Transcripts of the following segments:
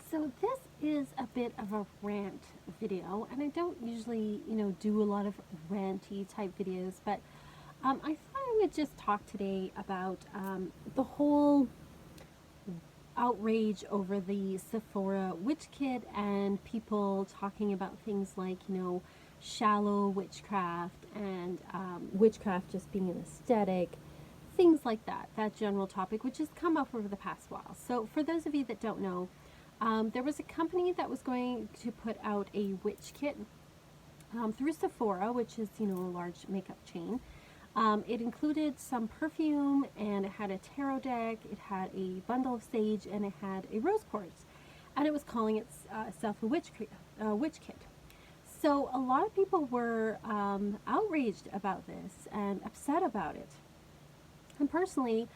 So this is a bit of a rant video, and I don't usually, do a lot of ranty type videos, but I thought I would just talk today about the whole outrage over the Sephora witch kit and people talking about things like, shallow witchcraft and witchcraft just being an aesthetic, things like that, that general topic, which has come up over the past while. So, for those of you that don't know, there was a company that was going to put out a witch kit through Sephora, which is, a large makeup chain. It included some perfume, and it had a tarot deck, it had a bundle of sage, and it had a rose quartz. And it was calling itself a witch kit. So a lot of people were outraged about this and upset about it. And personally,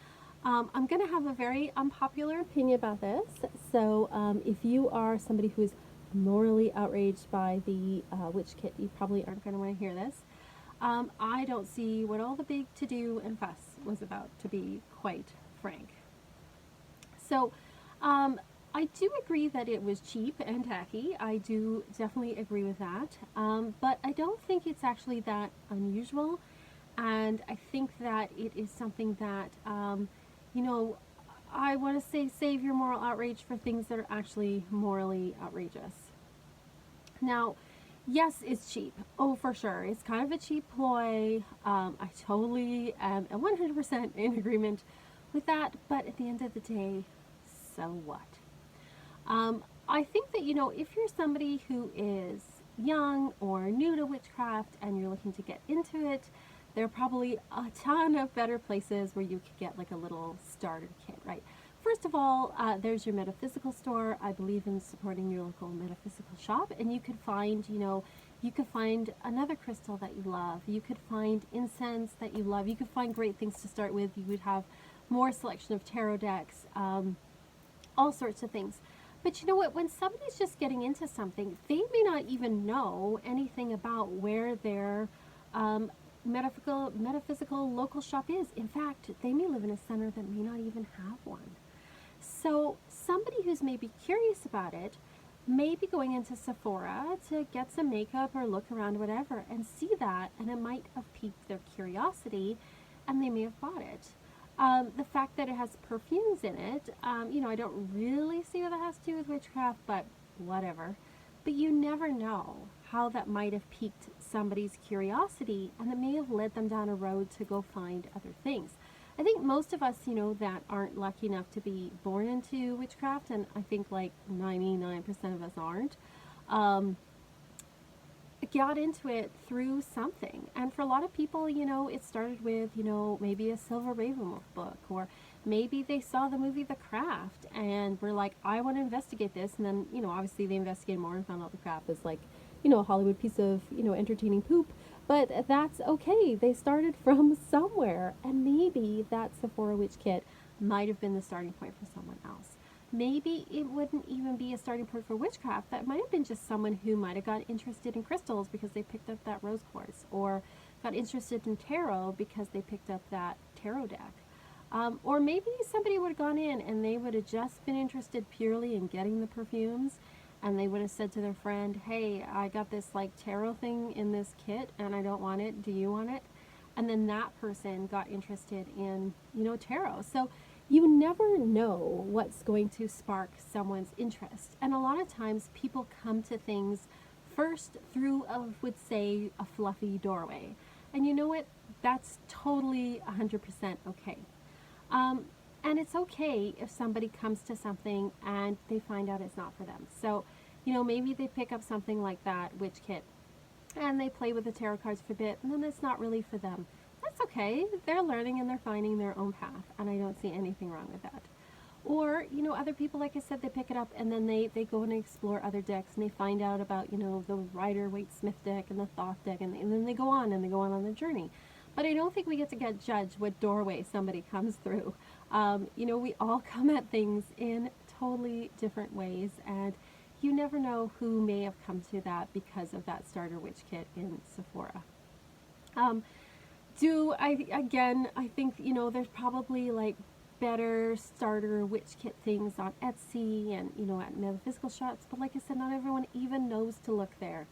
I'm going to have a very unpopular opinion about this. So if you are somebody who is morally outraged by the witch kit, you probably aren't going to want to hear this. I don't see what all the big to-do and fuss was about, to be quite frank. So I do agree that it was cheap and tacky. I do definitely agree with that. But I don't think it's actually that unusual. And I think that it is something that, I want to say save your moral outrage for things that are actually morally outrageous. Now, yes, it's cheap. Oh, for sure. It's kind of a cheap ploy. I totally am 100% in agreement with that. But at the end of the day, so what? I think that, if you're somebody who is young or new to witchcraft and you're looking to get into it, there are probably a ton of better places where you could get like a little starter kit, right? First of all, there's your metaphysical store. I believe in supporting your local metaphysical shop, and you could find, you could find another crystal that you love. You could find incense that you love. You could find great things to start with. You would have more selection of tarot decks, all sorts of things. But you know what? When somebody's just getting into something, they may not even know anything about where their metaphysical local shop is. In fact, they may live in a center that may not even have one. So somebody who's maybe curious about it may be going into Sephora to get some makeup or look around, whatever, and see that, and it might have piqued their curiosity, and they may have bought it. The fact that it has perfumes in it, I don't really see what that has to do with witchcraft, but whatever. But you never know how that might have piqued somebody's curiosity, and it may have led them down a road to go find other things. I think most of us, that aren't lucky enough to be born into witchcraft, and I think like 99% of us aren't, got into it through something. And for a lot of people, it started with, maybe a Silver Ravenwolf book, or maybe they saw the movie The Craft and were like, I want to investigate this. And then, obviously they investigated more and found out The Craft is like, a Hollywood piece of, entertaining poop. But that's okay. They started from somewhere. And maybe that Sephora Witch Kit might have been the starting point for someone else. Maybe it wouldn't even be a starting point for witchcraft. That might have been just someone who might have got interested in crystals because they picked up that rose quartz, or got interested in tarot because they picked up that tarot deck. Or maybe somebody would have gone in and they would have just been interested purely in getting the perfumes, and they would have said to their friend, hey, I got this like tarot thing in this kit and I don't want it. Do you want it? And then that person got interested in, tarot. So you never know what's going to spark someone's interest. And a lot of times people come to things first through, I would say, a fluffy doorway. And you know what? That's totally 100% okay. And it's okay if somebody comes to something and they find out it's not for them. So, maybe they pick up something like that witch kit and they play with the tarot cards for a bit, and then it's not really for them. That's okay. They're learning and they're finding their own path, and I don't see anything wrong with that. Or, other people, like I said, they pick it up and then they go and explore other decks, and they find out about, the Rider-Waite-Smith deck and the Thoth deck, and then they go on their journey. But I don't think we get to judge what doorway somebody comes through. We all come at things in totally different ways, and you never know who may have come to that because of that starter witch kit in Sephora. I think, there's probably like better starter witch kit things on Etsy and, at metaphysical shops. But like I said, not everyone even knows to look there.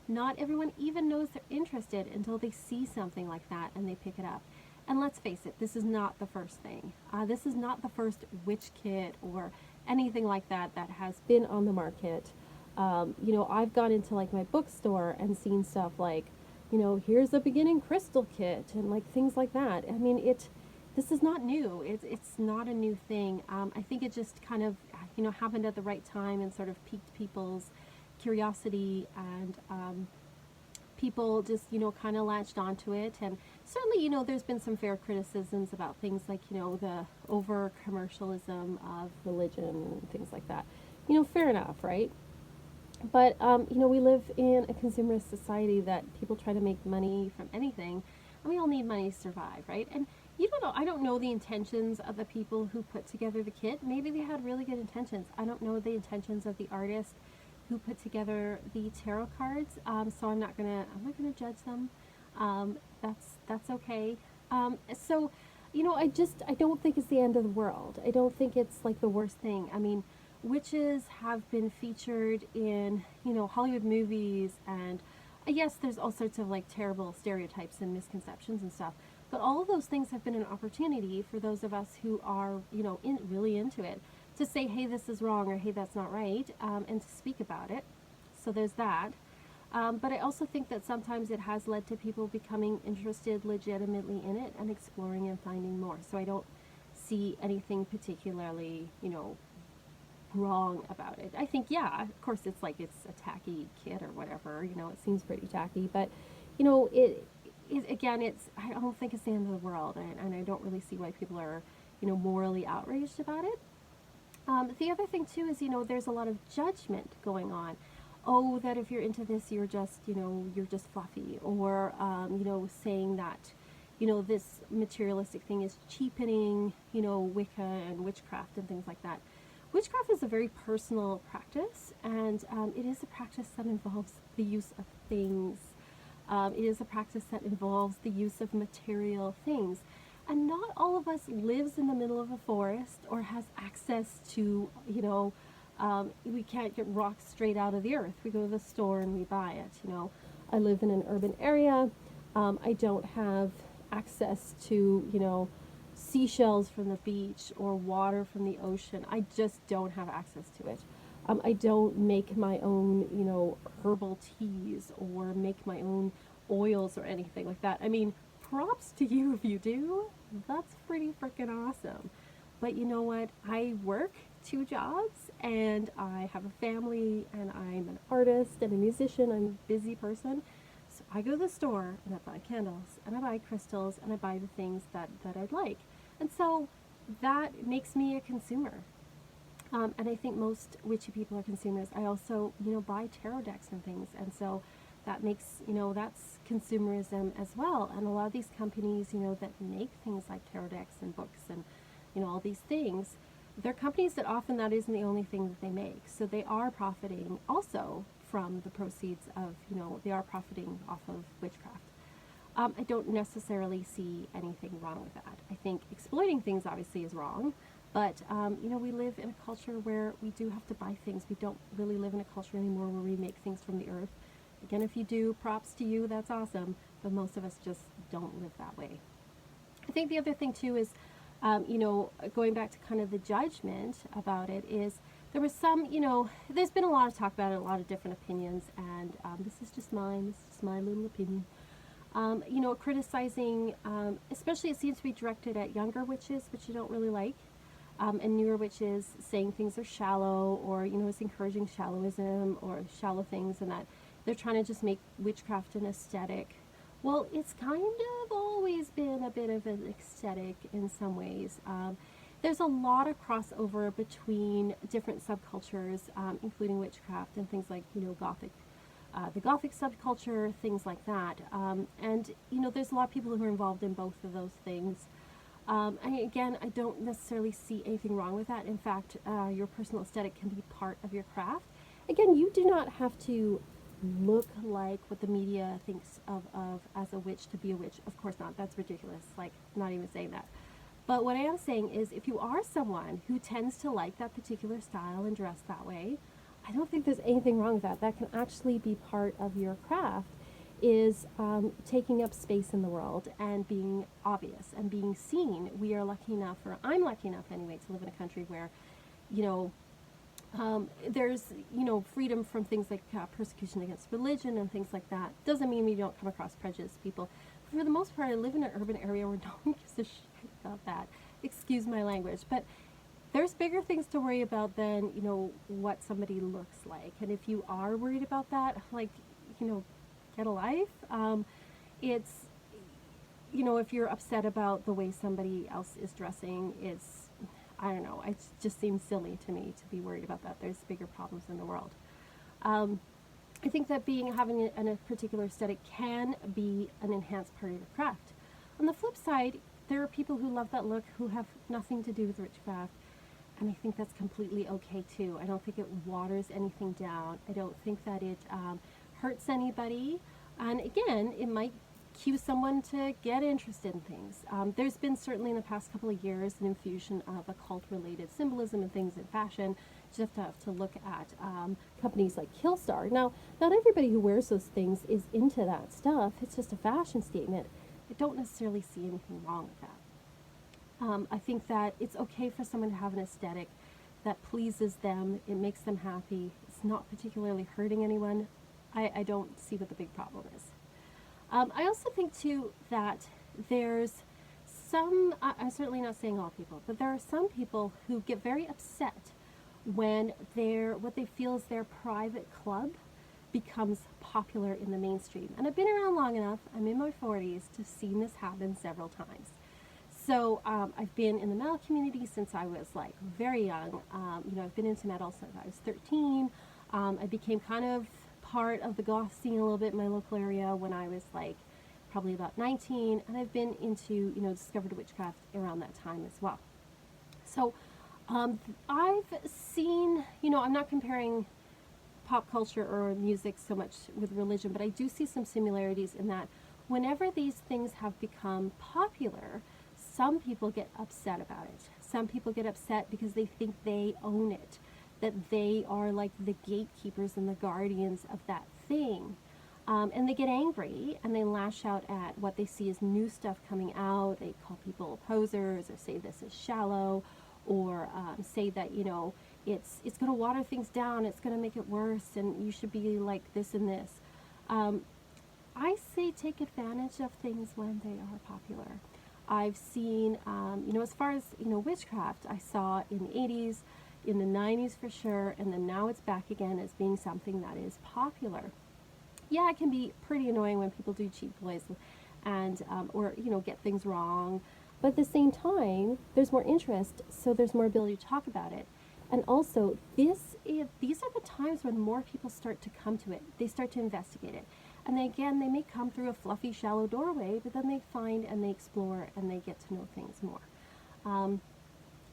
Not everyone even knows they're interested until they see something like that and they pick it up. And let's face it, this is not the first thing. This is not the first witch kit or anything like that that has been on the market. I've gone into like my bookstore and seen stuff like, here's a beginning crystal kit and like things like that. I mean, this is not new. It's not a new thing. I think it just kind of, happened at the right time and sort of piqued people's curiosity, and people just, kind of latched onto it. And certainly, there's been some fair criticisms about things like, the over commercialism of religion and things like that. Fair enough, right? But, we live in a consumerist society that people try to make money from anything, and we all need money to survive, right? And you don't know, I don't know the intentions of the people who put together the kit. Maybe they had really good intentions. I don't know the intentions of the artist who put together the tarot cards, so I'm not gonna judge them. That's okay. So, I don't think it's the end of the world. I don't think it's like the worst thing. I mean, witches have been featured in, Hollywood movies, and yes, there's all sorts of like terrible stereotypes and misconceptions and stuff. But all of those things have been an opportunity for those of us who are, really into it, to say, hey, this is wrong, or hey, that's not right, and to speak about it. So there's that. But I also think that sometimes it has led to people becoming interested legitimately in it and exploring and finding more. So I don't see anything particularly, wrong about it. I think, yeah, of course, it's like it's a tacky kid or whatever, it seems pretty tacky, but, again, I don't think it's the end of the world, and I don't really see why people are, morally outraged about it. The other thing too is, there's a lot of judgment going on. Oh, that if you're into this, you're just, you're just fluffy, or, saying that, this materialistic thing is cheapening, Wicca and witchcraft and things like that. Witchcraft is a very personal practice, and it is a practice that involves the use of things. It is a practice that involves the use of material things. And not all of us lives in the middle of a forest or has access to, we can't get rocks straight out of the earth. We go to the store and we buy it, I live in an urban area. I don't have access to, seashells from the beach or water from the ocean. I just don't have access to it. I don't make my own, herbal teas or make my own oils or anything like that. I mean, props to you if you do. That's pretty freaking awesome. But you know what? I work 2 jobs, and I have a family, and I'm an artist and a musician. I'm a busy person. So I go to the store and I buy candles and I buy crystals and I buy the things that I'd like. And so that makes me a consumer. And I think most witchy people are consumers. I also, buy tarot decks and things. And so that makes, that's consumerism as well. And a lot of these companies, that make things like tarot decks and books and, all these things, they're companies that often that isn't the only thing that they make. So they are profiting also from the proceeds of, they are profiting off of witchcraft. I don't necessarily see anything wrong with that. I think exploiting things obviously is wrong, but, we live in a culture where we do have to buy things. We don't really live in a culture anymore where we make things from the earth. Again, if you do, props to you, that's awesome, but most of us just don't live that way. I think the other thing too is, going back to kind of the judgment about it, is there was some, there's been a lot of talk about it, a lot of different opinions, and this is just mine, this is my little opinion. Criticizing, especially it seems to be directed at younger witches, which you don't really like, and newer witches saying things are shallow, or, it's encouraging shallowism or shallow things, and that they're trying to just make witchcraft an aesthetic. Well, it's kind of always been a bit of an aesthetic in some ways. There's a lot of crossover between different subcultures, including witchcraft and things like, Gothic, the Gothic subculture, things like that. And, there's a lot of people who are involved in both of those things. Again, I don't necessarily see anything wrong with that. In fact, your personal aesthetic can be part of your craft. Again, you do not have to look like what the media thinks of as a witch to be a witch. Of course not. That's ridiculous. Like, not even saying that. But what I am saying is, if you are someone who tends to like that particular style and dress that way, I don't think there's anything wrong with that. That can actually be part of your craft, is taking up space in the world and being obvious and being seen. We are lucky enough, or I'm lucky enough anyway, to live in a country where, you know, there's, you know, freedom from things like persecution against religion and things like that. Doesn't mean we don't come across prejudiced people. For the most part, I live in an urban area where no one gives a shit about that. Excuse my language, but there's bigger things to worry about than, you know, what somebody looks like. And if you are worried about that, like, you know, get a life. It's, you know, if you're upset about the way somebody else is dressing, it's, I don't know, it just seems silly to me to be worried about that. There's bigger problems in the world. I think that having a particular aesthetic can be an enhanced part of your craft. On the flip side, there are people who love that look who have nothing to do with witchcraft, and I think that's completely okay too. I don't think it waters anything down. I don't think that it hurts anybody, and again, it might cue someone to get interested in things. There's been certainly in the past couple of years an infusion of occult-related symbolism and things in fashion. You just have to look at companies like Killstar. Now, not everybody who wears those things is into that stuff. It's just a fashion statement. I don't necessarily see anything wrong with that. I think that it's okay for someone to have an aesthetic that pleases them. It makes them happy. It's not particularly hurting anyone. I don't see what the big problem is. I also think too that there's some, I'm certainly not saying all people, but there are some people who get very upset when what they feel is their private club becomes popular in the mainstream. And I've been around long enough, I'm in my 40s, to have seen this happen several times. So I've been in the metal community since I was like very young. You know, I've been into metal since I was 13. I became kind of part of the goth scene a little bit in my local area when I was like probably about 19, and I've been into, you know, discovered witchcraft around that time as well. So I've seen, you know, I'm not comparing pop culture or music so much with religion, but I do see some similarities in that whenever these things have become popular, some people get upset about it. Some people get upset because they think they own it, that they are like the gatekeepers and the guardians of that thing. And they get angry and they lash out at what they see as new stuff coming out. They call people posers, or say this is shallow, or say that, you know, it's going to water things down, it's going to make it worse, and you should be like this and this. I say take advantage of things when they are popular. I've seen, you know, as far as, you know, witchcraft, I saw in the 80s, in the 90s for sure, and then now it's back again as being something that is popular. Yeah, it can be pretty annoying when people do cheap ploys and or, you know, get things wrong, but at the same time, there's more interest, so there's more ability to talk about it. And also, these are the times when more people start to come to it. They start to investigate it. And then again, they may come through a fluffy, shallow doorway, but then they find and they explore and they get to know things more.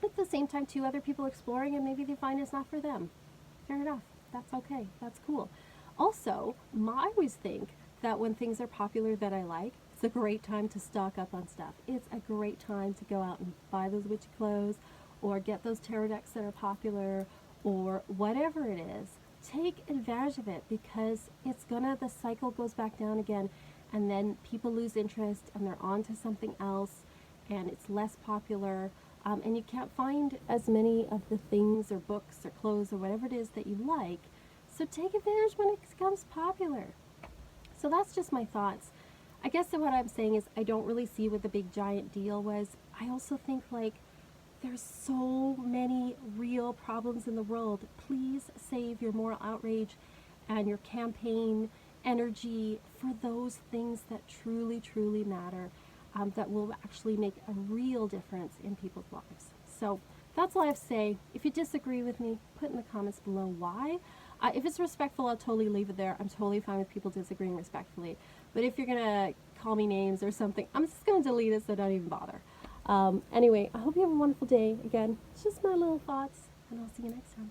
At the same time, too, other people exploring and maybe they find it's not for them. Fair enough. That's okay. That's cool. Also, I always think that when things are popular that I like, it's a great time to stock up on stuff. It's a great time to go out and buy those witchy clothes, or get those tarot decks that are popular, or whatever it is. Take advantage of it, because the cycle goes back down again, and then people lose interest and they're on to something else, and it's less popular, and you can't find as many of the things or books or clothes or whatever it is that you like. So take advantage when it becomes popular. So that's just my thoughts. I guess that what I'm saying is I don't really see what the big giant deal was. I also think, like, there's so many real problems in the world. Please save your moral outrage and your campaign energy for those things that truly, truly matter, that will actually make a real difference in people's lives. So that's all I have to say. If you disagree with me, put in the comments below why. If it's respectful, I'll totally leave it there. I'm totally fine with people disagreeing respectfully. But if you're going to call me names or something, I'm just going to delete it, so don't even bother. Anyway, I hope you have a wonderful day. Again, it's just my little thoughts, and I'll see you next time.